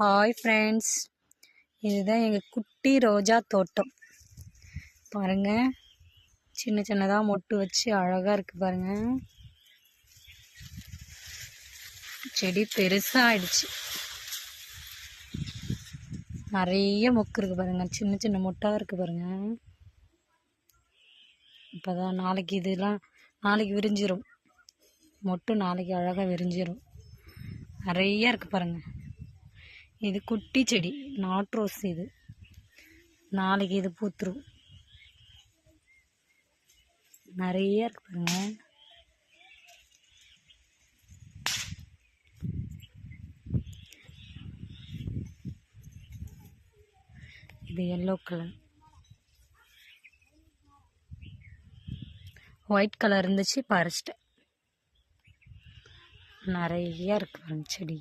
Hi friends, இதுதான் எங்கள் குட்டி ரோஜா தோட்டம். பாருங்கள், சின்ன சின்னதாக மொட்டு வச்சு அழகாக இருக்குது பாருங்கள். செடி பெருசாக ஆயிடுச்சு. நிறைய மொக்கு இருக்குது பாருங்கள், சின்ன சின்ன மொட்டாக இருக்குது பாருங்கள். இப்போ தான் நாளைக்கு விரிஞ்சிரும். மொட்டு நாளைக்கு அழகாக விரிஞ்சிரும். நிறைய இருக்குது பாருங்கள். இது குட்டி செடி, நாட் ரோஸ். இது நாளைக்கு இது பூத்துரும். நிறைய இருக்கு பாருங்க. இது எல்லோ கலர், ஒயிட் கலர் இருந்துச்சு, பறிச்சிட்டேன். நிறைய இருக்கு பாருங்க செடி.